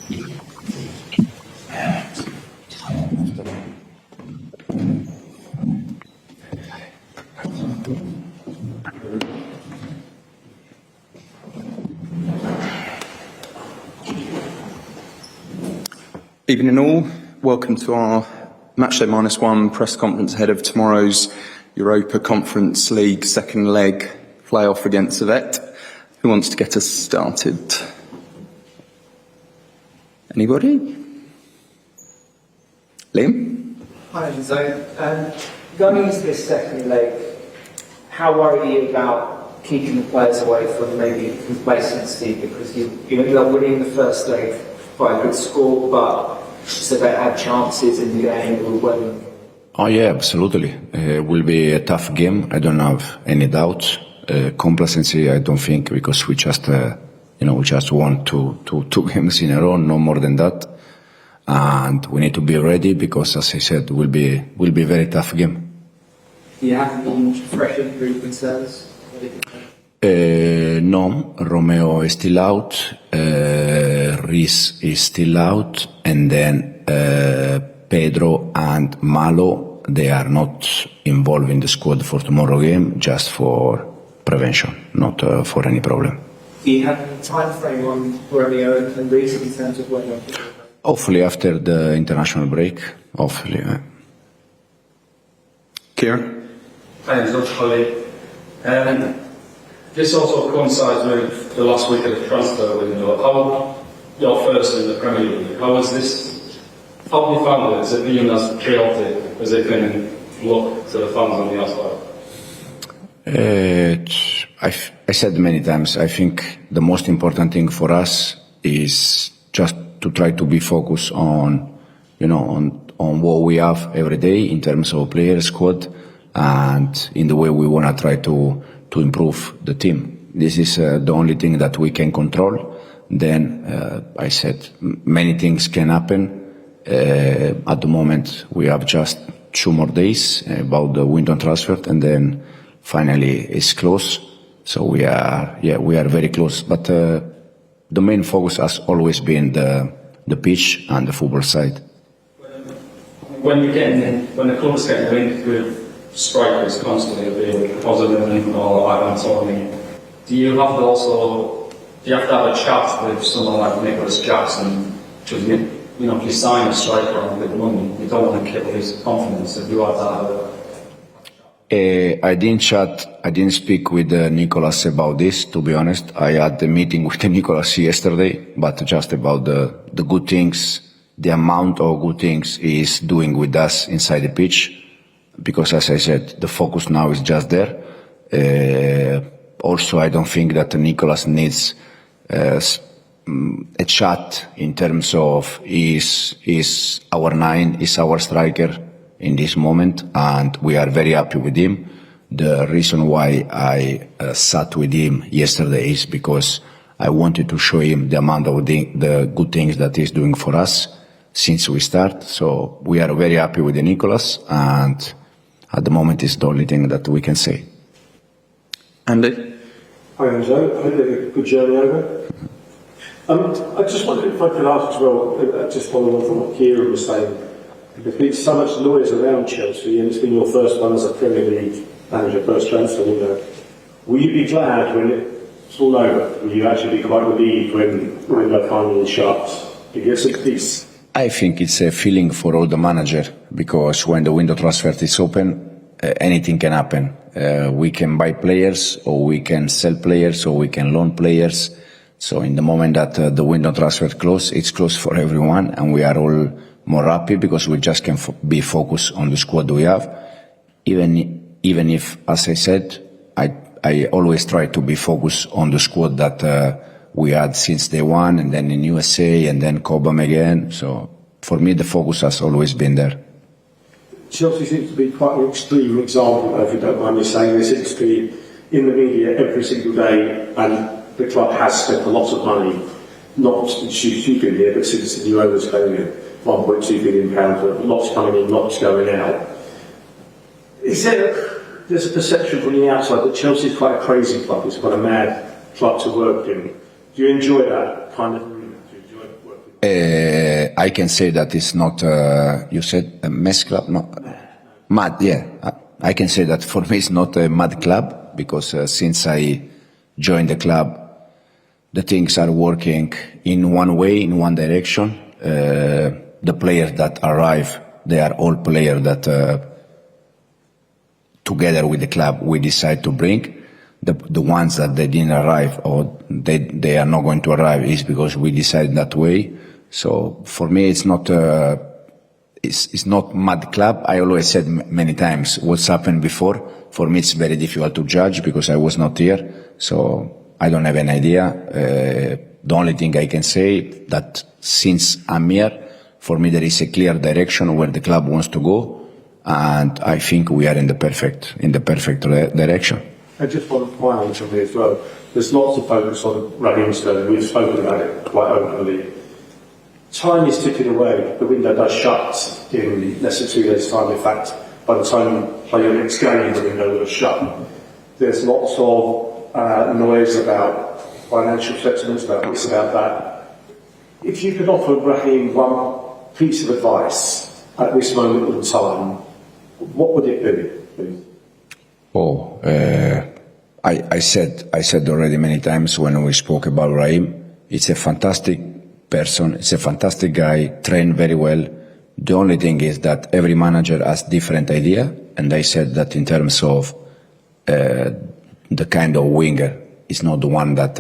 Evening all, welcome to our Matchday -1 press conference ahead of tomorrow's Europa Conference League second leg playoff against Servette. Who wants to get us started? Anybody? Liam? Hi, Enzo. Going into this second leg, how worried are you about keeping the players away from maybe complacency? Because you ended up winning the first leg by a good score, but Servette had chances in the game when... Oh yeah, absolutely. It will be a tough game. I don't have any doubt. Complacency, I don't think, because we just, we just won two games in a row, no more than that. And we need to be ready because, as I said, will be a very tough game. Do you have any fresh injury concerns? No, Romeo is still out, Reese is still out, and then Pedro and Malo, they are not involved in the squad for tomorrow game, just for prevention, not for any problem. Do you have any time frame on Romeo and Reese in terms of when you're... Hopefully after the international break, hopefully. Kieran? Thanks, Dr. Holly. This also coincides with the last week of the transfer window. You're first in the Premier League. How was this? How have you found it? Has it been as chaotic as it can look to the fans on the outside? I said many times, I think the most important thing for us is just to try to be focused on what we have every day in terms of player squad and in the way we want to try to improve the team. This is the only thing that we can control. Then, I said, many things can happen. At the moment, we have just 2 more days about the window transfer, and then finally it's close. So we are very close. But the main focus has always been the pitch and the football side. When the club's getting linked with strikers constantly being positive and all that and so on, do you have to have a chat with someone like Nicholas Jackson to if you sign a striker on big money, you don't want to kill his confidence. If you had that I didn't speak with Nicolas about this, to be honest. I had a meeting with Nicolas yesterday, but just about the good things, the amount of good things he is doing with us inside the pitch. Because, as I said, the focus now is just there. Also, I don't think that Nicolas needs a chat in terms of is our 9, is our striker in this moment, and we are very happy with him. The reason why I sat with him yesterday is because I wanted to show him the amount of the good things that he's doing for us since we start. So we are very happy with Nicolas, and at the moment it's the only thing that we can say. Andy? Hi Enzo, I hope you had a good journey over. I just wondered if I could ask as well, just following on from what Kieran was saying, there's been so much noise around Chelsea, and it's been your first one as a Premier League manager, first transfer window. Will you be glad when it's all over? Will you actually be quite relieved when the window finally shuts? Because it's... I think it's a feeling for all the manager, because when the window transfer is open, anything can happen. We can buy players, or we can sell players, or we can loan players. So in the moment that the window transfer closed, it's closed for everyone, and we are all more happy because we just can be focused on the squad we have. Even if, as I said, I always try to be focused on the squad that we had since day one, and then in USA, and then Cobham again. So for me, the focus has always been there. Chelsea seems to be quite an extreme example, if you don't mind me saying this. It's been in the media every single day, and the club has spent a lot of money, not since you've been here, but since the new owners came in, £1.2 billion, lots coming in, lots going out. There's a perception from the outside that Chelsea is quite a crazy club, it's quite a mad club to work in. Do you enjoy that kind of? Do you enjoy working I can say that it's not, you said a mess club? No, mad, yeah. I can say that for me it's not a mad club, because since I joined the club, the things are working in one way, in one direction. The players that arrive, they are all players that together with the club we decide to bring. The ones that they didn't arrive or they are not going to arrive is because we decide that way. So for me it's not it's not mad club. I always said many times what's happened before. For me it's very difficult to judge because I was not here, so I don't have an idea. The only thing I can say that since I'm here, for me there is a clear direction where the club wants to go, and I think we are in the perfect direction. And just one final from me as well. There's lots of focus on Raheem Sterling. We've spoken about it quite openly. Time is ticking away. The window does shut in less than 2 days' time. In fact, by the time you play your next game, the window will have shut. There's lots of noise about financial settlements, about this, about that. If you could offer Raheem one piece of advice at this moment in time, what would it be, please? Oh, I said already many times when we spoke about Raheem, it's a fantastic person, it's a fantastic guy, trained very well. The only thing is that every manager has different idea, and I said that in terms of the kind of winger, it's not the one that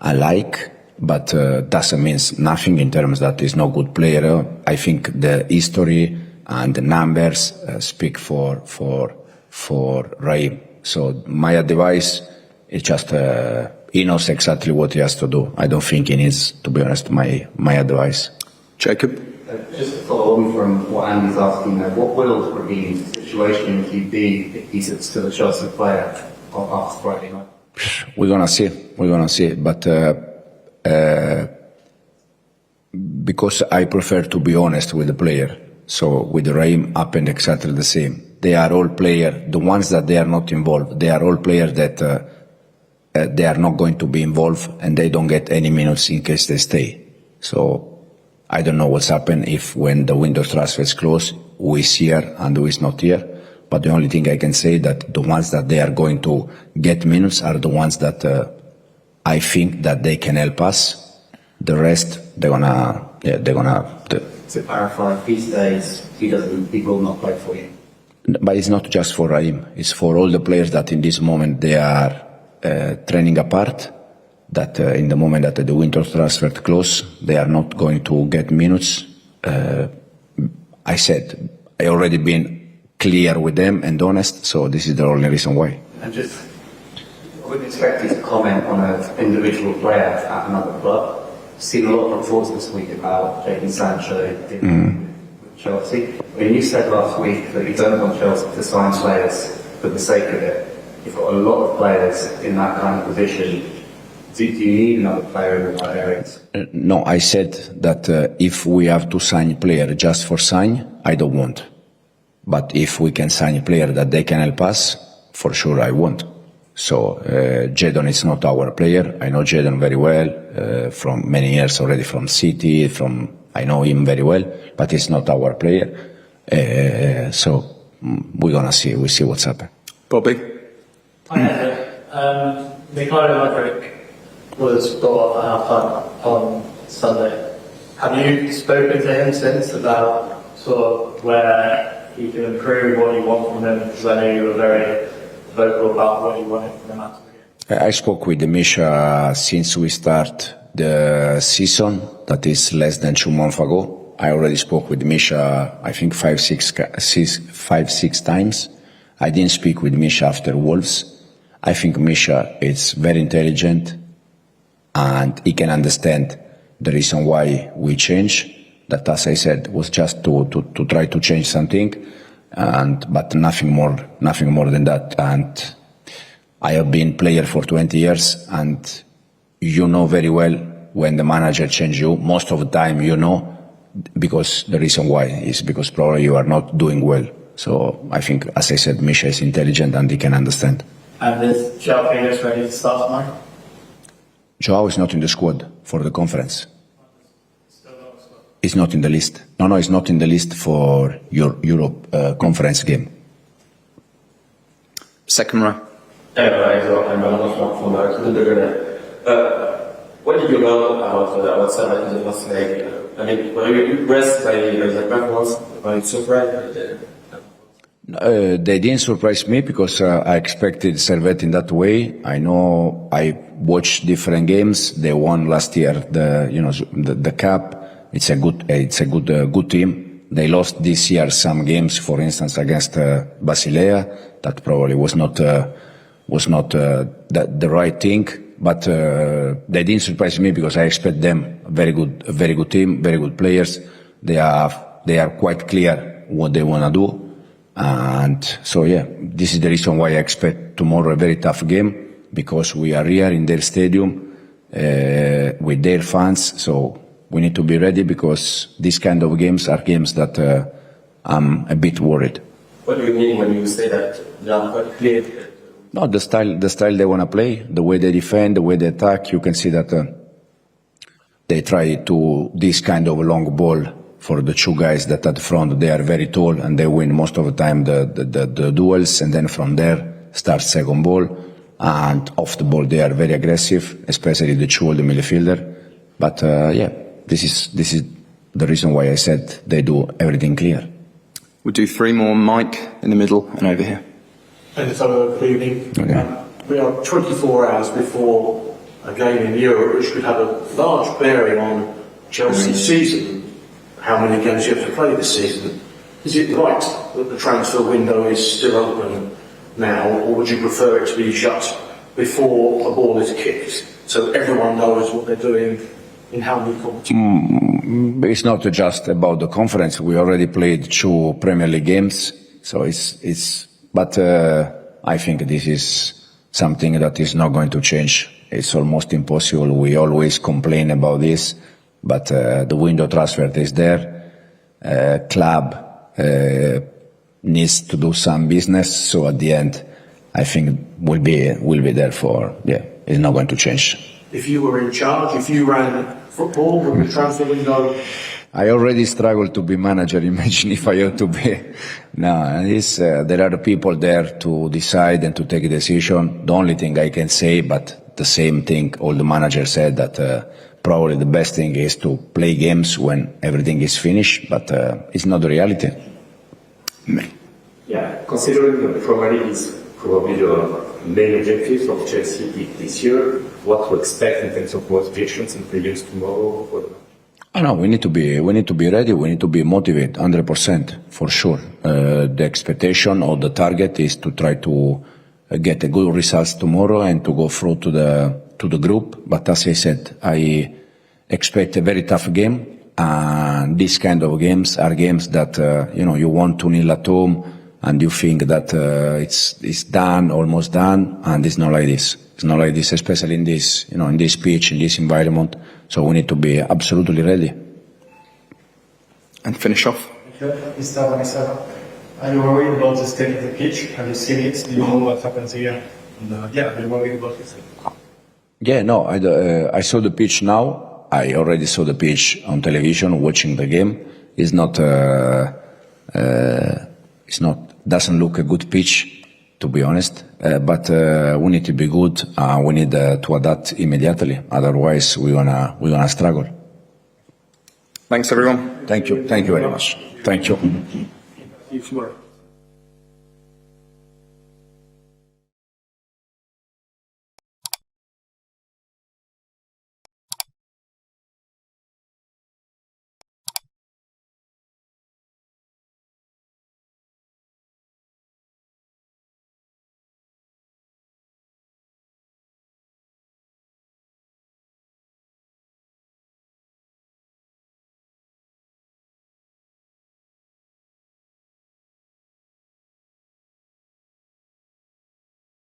I like, but doesn't mean nothing in terms that he's not good player. I think the history and the numbers speak for Raheem. So my advice is just he knows exactly what he has to do. I don't think he needs, to be honest, my advice. Jacob? Just to follow on from what Andy's asking there, what will Raheem's situation if you be if he's still a Chelsea player after Friday night? We're gonna see. But because I prefer to be honest with the player, so with Raheem happened exactly the same. They are all players, the ones that they are not involved, they are all players that they are not going to be involved and they don't get any minutes in case they stay. So I don't know what's happened if when the window transfers close, who is here and who is not here. But the only thing I can say that the ones that they are going to get minutes are the ones that I think that they can help us. The rest, they're gonna. To clarify, if he stays, he will not play for you. But it's not just for Raheem. It's for all the players that in this moment they are training apart. That in the moment that the winter transfer close, they are not going to get minutes. I said I already been clear with them and honest, so this is the only reason why. And just, I wouldn't expect you to comment on an individual player at another club. I've seen a lot of reports this week about Jadon Sancho with Chelsea. I mean, you said last week that you don't want Chelsea to sign players for the sake of it. You've got a lot of players in that kind of position. Do you need another player in that area? No, I said that if we have to sign a player just for sign, I don't want. But if we can sign a player that they can help us, for sure I want. So Jadon is not our player. I know Jadon very well from many years already from City. I know him very well, but he's not our player. So we're gonna see. We see what's happening. Bobby? Hi, Enzo. Mudryk was brought up at half-time on Sunday. Have you spoken to him since about sort of where he can improve, what you want from him? Because I know you were very vocal about what you wanted from him after the game. I spoke with Misha since we start the season, that is less than 2 months ago. I already spoke with Misha, I think 5-6 times. I didn't speak with Misha after Wolves. I think Misha is very intelligent and he can understand the reason why we change. That, as I said, was just to try to change something, but nothing more than that. And I have been player for 20 years, and you know very well when the manager changes you. Most of the time, you know, because the reason why is because probably you are not doing well. So I think, as I said, Misha is intelligent and he can understand. And is Joao Felix ready to start tomorrow? Joao is not in the squad for the conference. Still it's not in the list. No, it's not in the list for your Europa Conference game. Second row. I'm from what did you learn about Servette in the first leg? I mean, were you impressed by the performance? Were you surprised? They didn't surprise me because I expected Servette in that way. I know I watched different games. They won last year the cup. It's a good team. They lost this year some games, for instance, against Basilea. That probably was not the right thing. But they didn't surprise me because I expect them a very good team, very good players. They are quite clear what they want to do. And so, this is the reason why I expect tomorrow a very tough game, because we are here in their stadium with their fans. So we need to be ready, because these kind of games are games that I'm a bit worried. What do you mean when you say that they are quite clear? No, the style they want to play, the way they defend, the way they attack. You can see that they try to this kind of long ball. For the two guys that at the front, they are very tall and they win most of the time the duels, and then from there start second ball, and off the ball they are very aggressive, especially the two of the midfielder. But this is the reason why I said they do everything clear. We'll do three more. Mike in the middle and over here. And so, good evening. Okay. We are 24 hours before a game in Europe, which could have a large bearing on Chelsea's season. How many games you have to play this season? Is it right that the transfer window is still open now, or would you prefer it to be shut before a ball is kicked, so everyone knows what they're doing in how many competitions? It's not just about the conference. We already played 2 Premier League games, so but I think this is something that is not going to change. It's almost impossible. We always complain about this, but the window transfer is there. Club needs to do some business, so at the end, I think we'll be there for. It's not going to change. If you were in charge, if you ran football with the transfer window, I already struggle to be manager. Imagine if I had to be. No, there are the people there to decide and to take a decision. The only thing I can say, but the same thing all the managers said, that probably the best thing is to play games when everything is finished, but it's not the reality. Yeah, considering the Premier League is probably the main objective of Chelsea this year, what to expect in terms of motivations and players tomorrow? No, we need to be ready. We need to be motivated, 100% for sure. The expectation or the target is to try to get a good results tomorrow and to go through to the group. But as I said, I expect a very tough game. And these kind of games are games that you want 2-0 at home and you think that it's done, almost done, and it's not like this. It's not like this, especially in this pitch, in this environment. So we need to be absolutely ready. And finish off. Mr. Vanessa, are you worried about the state of the pitch? Have you seen it? Do you know what happens here? And, are you worried about it? Yeah, no, I saw the pitch now. I already saw the pitch on television watching the game. It's not, doesn't look a good pitch, to be honest. But we need to be good. We need to adapt immediately. Otherwise, we're gonna struggle. Thanks, everyone. Thank you very much. Thank you. you tomorrow.